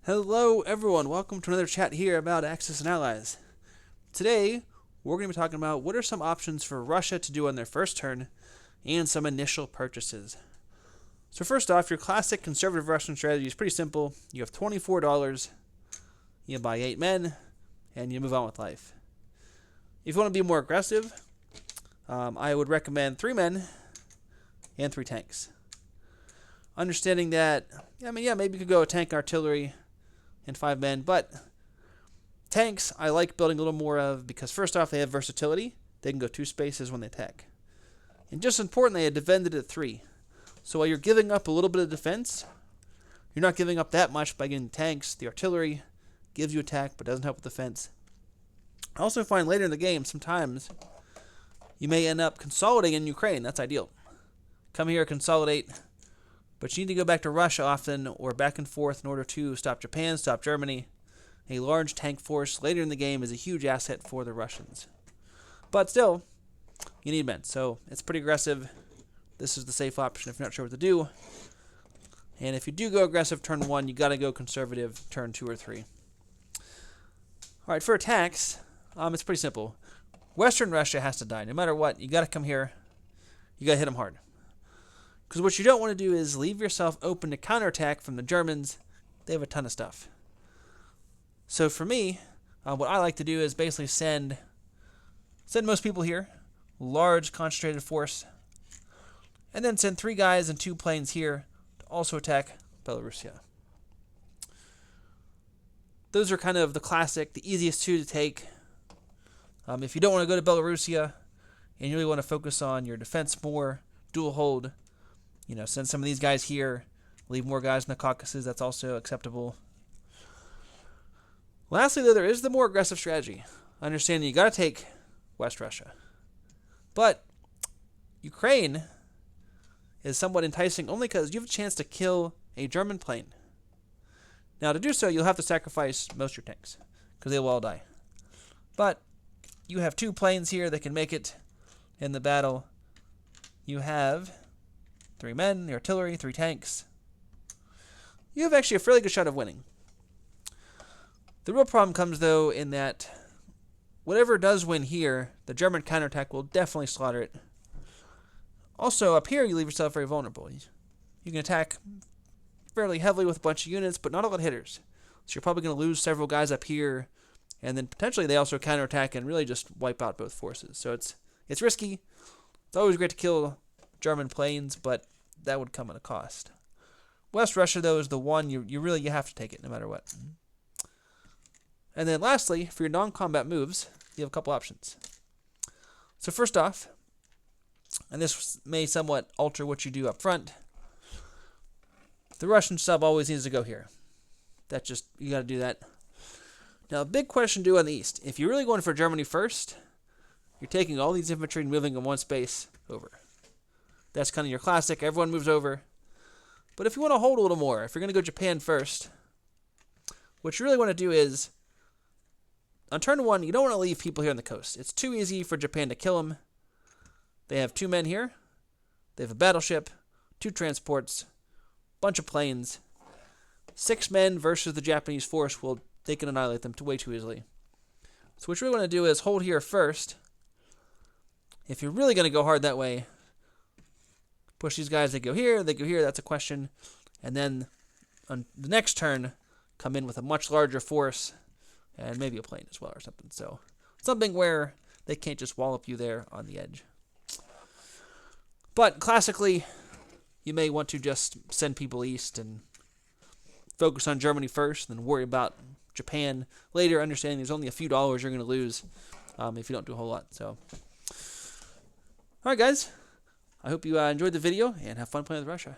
Hello everyone, welcome to another chat here about Axis and Allies. Today, we're going to be talking about what are some options for Russia to do on their first turn, and some initial purchases. So first off, your classic conservative Russian strategy is pretty simple. You have $24, you buy 8 men, and you move on with life. If you want to be more aggressive, I would recommend 3 men and 3 tanks. Understanding that, maybe you could go tank artillery and 5 men, but tanks I like building a little more of because first off they have versatility. They can go 2 spaces when they attack. And just importantly, I defended at 3. So while you're giving up a little bit of defense, you're not giving up that much by getting tanks. The artillery gives you attack but doesn't help with defense. I also find later in the game sometimes you may end up consolidating in Ukraine. That's ideal. Come here, consolidate. But you need to go back to Russia often or back and forth in order to stop Japan, stop Germany. A large tank force later in the game is a huge asset for the Russians. But still, you need men. So it's pretty aggressive. This is the safe option if you're not sure what to do. And if you do go aggressive turn 1, you got to go conservative turn 2 or 3. Alright, for attacks, it's pretty simple. Western Russia has to die. No matter what, you got to come here. You got to hit them hard. Because what you don't want to do is leave yourself open to counterattack from the Germans. They have a ton of stuff. So for me, what I like to do is basically send most people here, large concentrated force, and then send 3 guys and 2 planes here to also attack Belarusia. Those are kind of the classic, the easiest 2 to take. If you don't want to go to Belarusia and you really want to focus on your defense more, dual hold, send some of these guys here, leave more guys in the Caucasus. That's also acceptable. Lastly, though, there is the more aggressive strategy. Understanding you got to take West Russia. But Ukraine is somewhat enticing only because you have a chance to kill a German plane. Now, to do so, you'll have to sacrifice most of your tanks because they will all die. But you have 2 planes here that can make it in the battle. You have 3 men, the artillery, 3 tanks. You have actually a fairly good shot of winning. The real problem comes, though, in that whatever does win here, the German counterattack will definitely slaughter it. Also, up here, you leave yourself very vulnerable. You can attack fairly heavily with a bunch of units, but not a lot of hitters. So you're probably going to lose several guys up here, and then potentially they also counterattack and really just wipe out both forces. So it's risky. It's always great to kill German planes, but that would come at a cost. West Russia, though, is the one you have to take it no matter what. And then lastly, for your non-combat moves, you have a couple options. So first off, and this may somewhat alter what you do up front, the Russian sub always needs to go here. You got to do that. Now, a big question to do on the east. If you're really going for Germany first, you're taking all these infantry and moving in one space over. That's kind of your classic. Everyone moves over. But if you want to hold a little more, if you're going to go Japan first, what you really want to do is, on turn 1, you don't want to leave people here on the coast. It's too easy for Japan to kill them. They have 2 men here. They have a battleship, 2 transports, bunch of planes. 6 men versus the Japanese force, they can annihilate them way too easily. So what you really want to do is hold here first. If you're really going to go hard that way, push these guys, they go here, that's a question. And then on the next turn, come in with a much larger force and maybe a plane as well or something. So something where they can't just wallop you there on the edge. But classically, you may want to just send people east and focus on Germany first, then worry about Japan later, understanding there's only a few dollars you're going to lose if you don't do a whole lot. So, all right, guys. I hope you enjoyed the video and have fun playing with Russia.